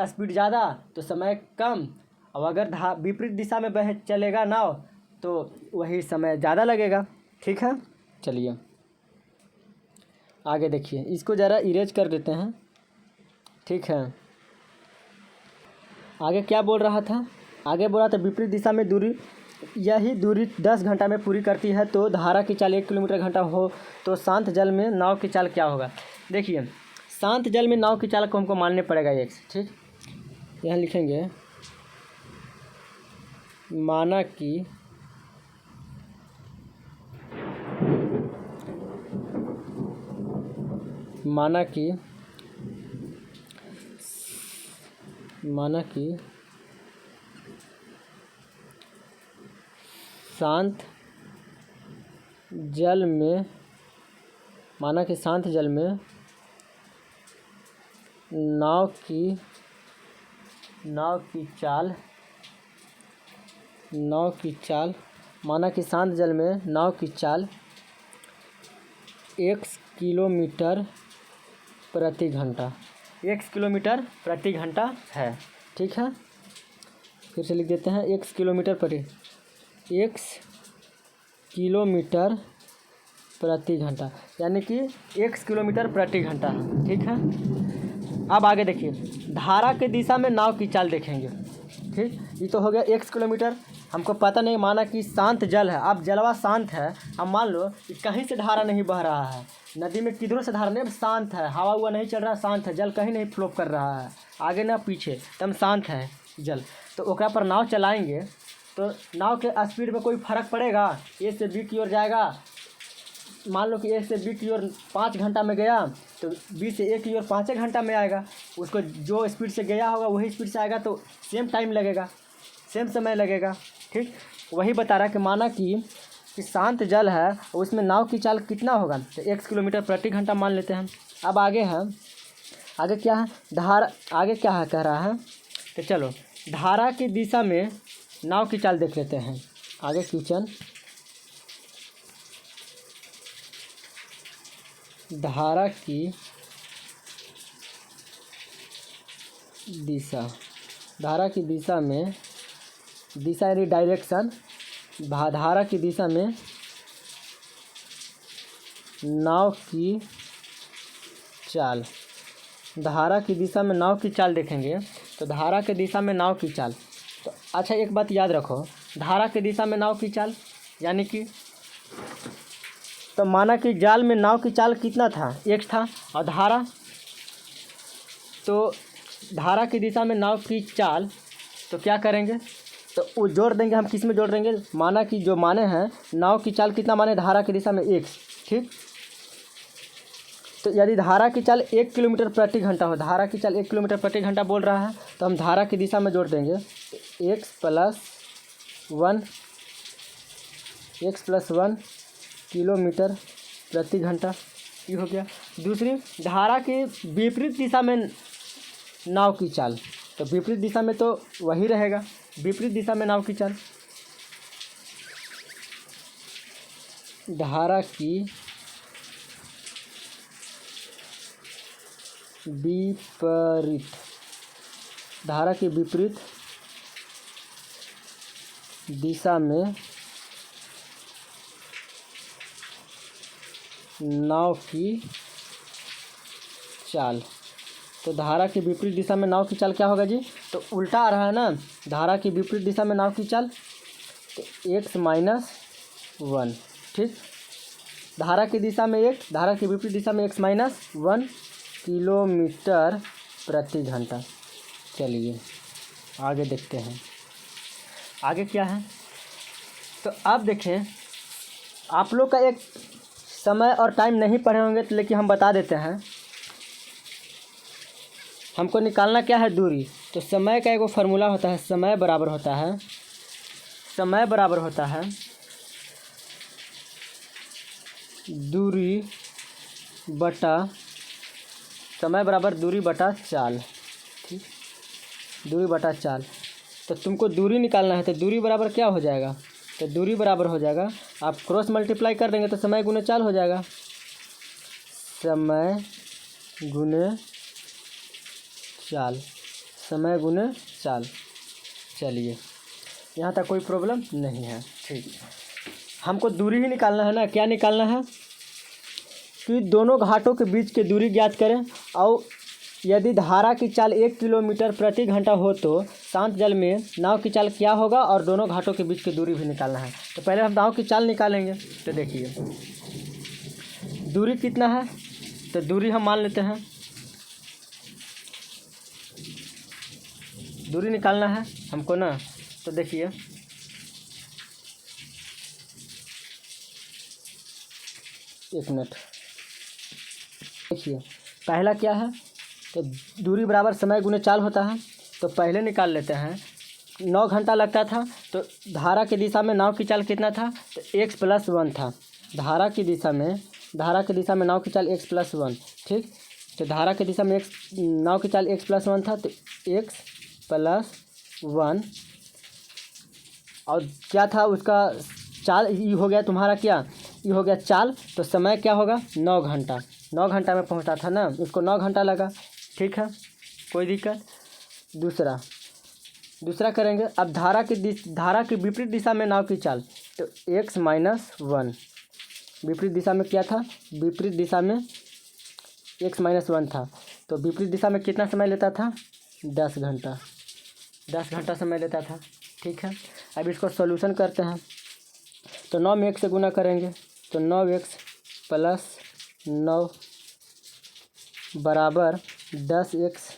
स्पीड ज़्यादा तो समय कम, और अगर विपरीत दिशा में बह चलेगा नाव तो वही समय ज़्यादा लगेगा। ठीक है, चलिए आगे देखिए, इसको ज़रा इरेज कर देते हैं। ठीक है, आगे क्या बोल रहा था, आगे बोल रहा था विपरीत दिशा में दूरी, यही दूरी 10 घंटा में पूरी करती है। तो धारा की चाल 1 किलोमीटर घंटा हो तो शांत जल में नाव की चाल क्या होगा। देखिए शांत जल में नाव की चाल को हमको मानने पड़ेगा x। ठीक, यहाँ लिखेंगे माना कि शांत जल में, माना कि शांत जल में नाव की चाल, माना कि शांत जल में नाव की चाल 1 किलोमीटर प्रति घंटा, 1 किलोमीटर प्रति घंटा है। ठीक है, फिर से लिख देते हैं 1 किलोमीटर प्रति घंटा, यानी कि 1 किलोमीटर प्रति घंटा। ठीक है, अब आगे देखिए धारा के दिशा में नाव की चाल देखेंगे। ठीक, ये तो हो गया 1 किलोमीटर, हमको पता नहीं, माना कि शांत जल है, अब जलवा शांत है, अब मान लो कि कहीं से धारा नहीं बह रहा है, नदी में किधरों से धारा नहीं, अब शांत है, हवा हुआ नहीं चल रहा, शांत है, जल कहीं नहीं फ्लो कर रहा है, आगे ना पीछे, एकदम शांत है जल। तो ओकरा पर नाव चलाएंगे तो नाव के स्पीड में कोई फ़र्क पड़ेगा, ए से बी की ओर जाएगा, मान लो कि ए से बी की ओर 5 घंटा में गया तो बी से ए की ओर 5 घंटा में आएगा, उसको जो स्पीड से गया होगा वही स्पीड से आएगा, तो सेम टाइम लगेगा, सेम समय लगेगा। ठीक, वही बता रहा है कि माना कि शांत जल है, उसमें नाव की चाल कितना होगा, तो 1 किलोमीटर प्रति घंटा मान लेते हैं। अब आगे है, आगे क्या है, आगे क्या है कह रहा है, तो चलो धारा की दिशा में नाव की चाल देख लेते हैं। आगे क्वेश्चन, धारा की दिशा में, दिशा यानी डायरेक्शन, धारा की दिशा में नाव की चाल, धारा की दिशा में नाव की चाल देखेंगे तो धारा की दिशा में नाव की चाल, तो अच्छा एक बात याद रखो, धारा की दिशा में नाव की चाल यानी कि, तो माना कि जाल में नाव की चाल कितना था, 1 था, और धारा, तो धारा की दिशा में नाव की चाल तो क्या करेंगे, तो वो जोड़ देंगे हम, किस में जोड़ देंगे, माना कि जो माने हैं नाव की चाल कितना माने, धारा की दिशा में x, ठीक। तो यदि धारा की चाल 1 किलोमीटर प्रति घंटा हो, धारा की चाल 1 किलोमीटर प्रति घंटा बोल रहा है, तो हम धारा की दिशा में जोड़ देंगे x + 1 किलोमीटर प्रति घंटा, ये हो गया। दूसरी, धारा के विपरीत दिशा में नाव की चाल, तो विपरीत दिशा में तो वही रहेगा, विपरीत दिशा में नाव की चाल, धारा की विपरीत, धारा के विपरीत दिशा में नाव की चाल। तो धारा के विपरीत दिशा में नाव की चाल क्या होगा जी, तो उल्टा आ रहा है ना, धारा की विपरीत दिशा में नाव की चाल, तो x - 1, ठीक। धारा की दिशा में 1, धारा की विपरीत दिशा में x - 1 किलोमीटर प्रति घंटा। चलिए आगे देखते हैं, आगे क्या है। तो अब देखें, आप लोग का एक समय और टाइम नहीं पढ़े होंगे, लेकिन हम बता देते हैं। हमको निकालना क्या है, दूरी। तो समय का एक फार्मूला होता है, समय बराबर होता है दूरी बटा, समय बराबर दूरी बटा चाल, ठीक, दूरी बटा चाल। तो तुमको दूरी निकालना है, तो दूरी बराबर क्या हो जाएगा, तो दूरी बराबर हो जाएगा, आप क्रॉस मल्टीप्लाई कर देंगे तो समय गुने चाल हो जाएगा, समय गुने चाल, समय गुने चाल। चलिए यहाँ तक कोई प्रॉब्लम नहीं है, ठीक। हमको दूरी ही निकालना है ना, क्या निकालना है कि दोनों घाटों के बीच की दूरी ज्ञात करें, और यदि धारा की चाल 1 किलोमीटर प्रति घंटा हो तो शांत जल में नाव की चाल क्या होगा, और दोनों घाटों के बीच की दूरी भी निकालना है। तो पहले हम नाव की चाल निकालेंगे। तो देखिए दूरी कितना है, तो दूरी हम मान लेते हैं, दूरी निकालना है हमको ना। तो देखिए एक मिनट, देखिए पहला क्या है, तो दूरी बराबर समय गुने चाल होता है। तो पहले निकाल लेते हैं, 9 घंटा लगता था, तो धारा की दिशा में नाव की चाल कितना था, तो x + 1 था। धारा की दिशा में नाव की चाल x + 1, ठीक। तो धारा की दिशा में नाव की चाल x + 1 था, तो x + 1, और क्या था उसका चाल, ये हो गया तुम्हारा क्या, ये हो गया चाल। तो समय क्या होगा, 9 घंटा, 9 घंटा में पहुंचा था ना, उसको 9 घंटा लगा, ठीक है, कोई दिक्कत। दूसरा करेंगे। अब धारा की विपरीत दिशा में नाव की चाल, तो x - 1, विपरीत दिशा में क्या था, विपरीत दिशा में x - 1 था। तो विपरीत दिशा में कितना समय लेता था, 10 घंटा, 10 घंटा समय लेता था, ठीक है। अब इसको सॉल्यूशन करते हैं। तो 9 में 1 से गुना करेंगे, तो 9x + 9 बराबर 10x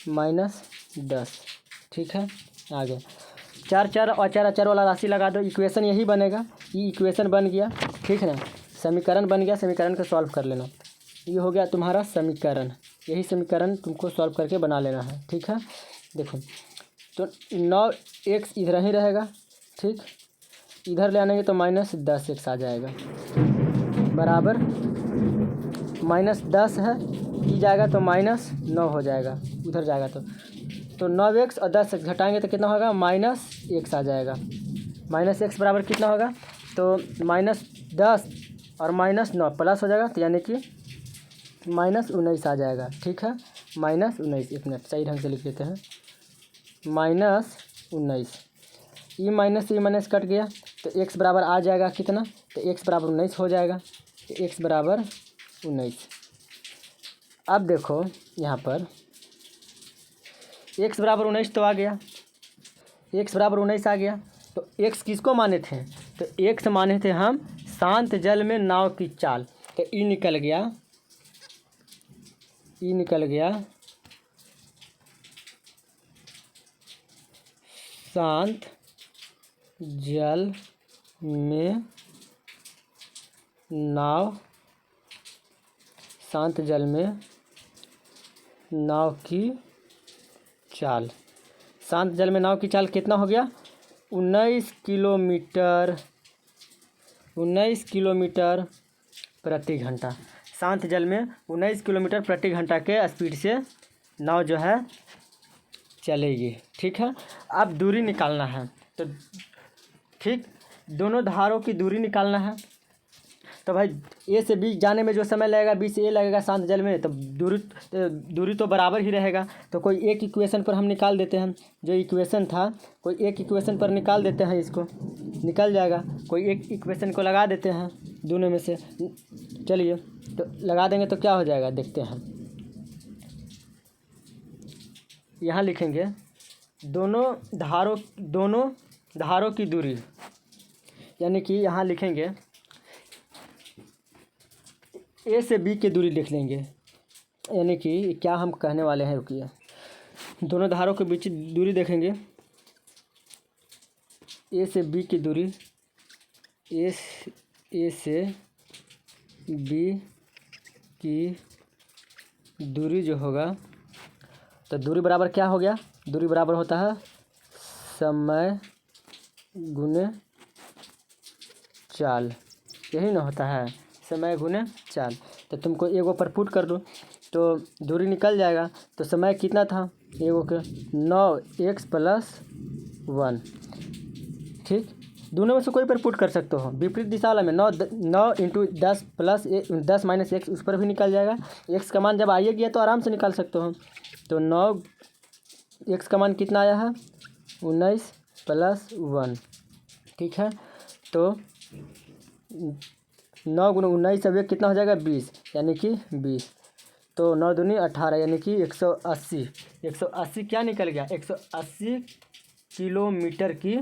- 10, ठीक है। आगे 4 4 और 4 4 वाला राशि लगा दो, इक्वेशन यही बनेगा, ये इक्वेशन बन गया, ठीक है ना, समीकरण बन गया। समीकरण को सॉल्व कर लेना, ये हो गया तुम्हारा समीकरण, यही समीकरण तुमको सॉल्व करके बना लेना है, ठीक है। देखो तो 9x इधर ही रहेगा, ठीक, इधर ले आनेंगे तो -10x आ जाएगा, बराबर -10 है, ये जाएगा तो -9 हो जाएगा, उधर जाएगा तो 9x और 10x घटाएंगे तो कितना होगा, -x आ जाएगा। -x बराबर कितना होगा, तो -10 और -9 प्लस हो जाएगा, तो यानी कि -19 आ जाएगा, ठीक है, -19। एक मिनट सही ढंग से लिख लेते हैं, -19, ये माइनस कट गया, तो x बराबर आ जाएगा कितना, तो x बराबर 19 हो जाएगा, तो x बराबर 19। अब देखो यहाँ पर x बराबर 19 तो आ गया, x बराबर 19 आ गया। तो x किसको माने थे, तो x माने थे हम शांत जल में नाव की चाल, तो ई निकल गया शांत जल में नाव, शांत जल में नाव की चाल। शांत जल में नाव की चाल कितना हो गया? 19 किलोमीटर प्रति घंटा। शांत जल में 19 किलोमीटर प्रति घंटा के स्पीड से नाव जो है चलेगी। ठीक है, अब दूरी निकालना है। तो ठीक, दोनों धारों की दूरी निकालना है। तो भाई ए से बी जाने में जो समय लगेगा बी से ए लगेगा शांत जल में, तो दूरी तो बराबर ही रहेगा। तो कोई एक इक्वेशन पर हम निकाल देते हैं, जो इक्वेशन था कोई एक इक्वेशन पर निकाल देते हैं, इसको निकल जाएगा। कोई एक इक्वेशन को लगा देते हैं दोनों में से। चलिए तो लगा देंगे तो क्या हो जाएगा देखते हैं। यहाँ लिखेंगे दोनों धारों की दूरी, यानी कि यहाँ लिखेंगे ए से बी की दूरी लिख लेंगे। यानी कि क्या हम कहने वाले हैं, रुकिए, दोनों धारों के बीच दूरी देखेंगे। ए से बी की दूरी, ए से बी की दूरी जो होगा, तो दूरी बराबर क्या हो गया? दूरी बराबर होता है समय गुने चाल, यही ना होता है, समय गुने चाल। तो तुमको एगो पर पुट कर दो तो दूरी निकल जाएगा। तो समय कितना था एगो के? 9x + 1। ठीक, दोनों में से कोई पर पुट कर सकते हो। विपरीत दिशा वाला में 9 × 10 + 10 - x, उस पर भी निकल जाएगा। x का मान जब आइए गया तो आराम से निकाल सकते हो। तो 9x का मान कितना आया है? 19 + 1। ठीक है, तो 9 × 19 अब कितना हो जाएगा? 20, यानी कि 20। तो 9 दूनी 18, यानी कि 180 क्या निकल गया? 180 किलोमीटर की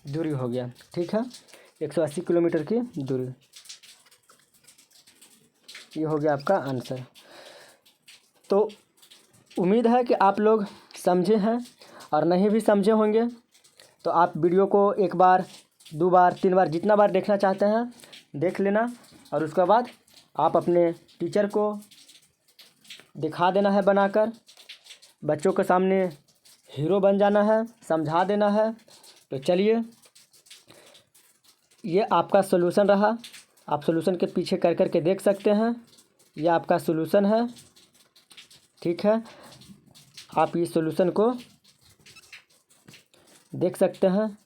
दूरी हो गया। ठीक है, 180 किलोमीटर की दूरी, ये हो गया आपका आंसर। तो उम्मीद है कि आप लोग समझे हैं, और नहीं भी समझे होंगे तो आप वीडियो को 1 बार 2 बार 3 बार जितना बार देखना चाहते हैं देख लेना, और उसके बाद आप अपने टीचर को दिखा देना है बनाकर। बच्चों के सामने हीरो बन जाना है, समझा देना है। तो चलिए, ये आपका सॉल्यूशन रहा। आप सॉल्यूशन के पीछे कर कर के देख सकते हैं, ये आपका सॉल्यूशन है। ठीक है, आप इस सॉल्यूशन को देख सकते हैं।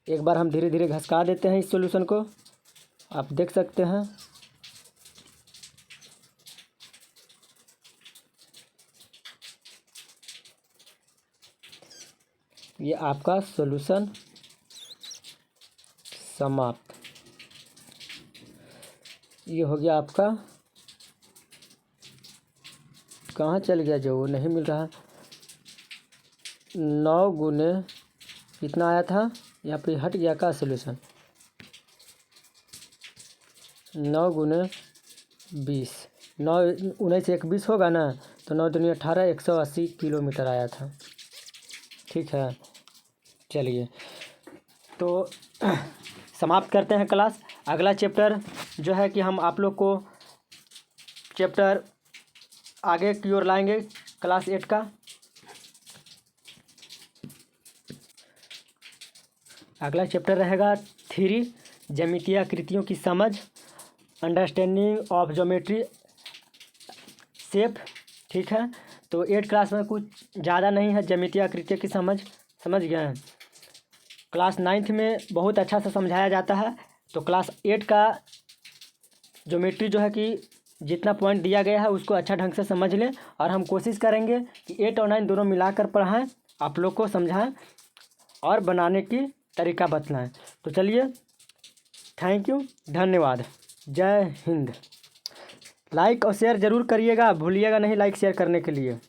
एक बार हम धीरे धीरे घसका देते हैं इस सॉल्यूशन को, आप देख सकते हैं। ये आपका सॉल्यूशन समाप्त। ये हो गया आपका, कहाँ चल गया जो, वो नहीं मिल रहा। 9 गुने कितना आया था, यहाँ पे हट गया का सॉल्यूशन। 9 गुने 20, 9 19 से 1 20 होगा ना, तो 9 दूनी 18, 180 किलोमीटर आया था। ठीक है, चलिए तो समाप्त करते हैं क्लास। अगला चैप्टर जो है कि हम आप लोग को चैप्टर आगे की ओर लाएंगे, क्लास 8 का। अगला चैप्टर रहेगा 3 ज्यामितीय आकृतियों की समझ, अंडरस्टैंडिंग ऑफ ज्योमेट्री शेप। ठीक है, तो 8 क्लास में कुछ ज़्यादा नहीं है, ज्यामितीय आकृतियों की समझ गए हैं। क्लास 9th में बहुत अच्छा से समझाया जाता है। तो क्लास 8 का ज्योमेट्री जो है कि जितना पॉइंट दिया गया है उसको अच्छा ढंग से समझ लें, और हम कोशिश करेंगे कि 8 और 9 दोनों मिलाकर पढ़ाएं, आप लोग को समझाएं और बनाने की तरीका बतलाएं। तो चलिए, थैंक यू, धन्यवाद, जय हिंद। लाइक और शेयर ज़रूर करिएगा, भूलिएगा नहीं लाइक शेयर करने के लिए।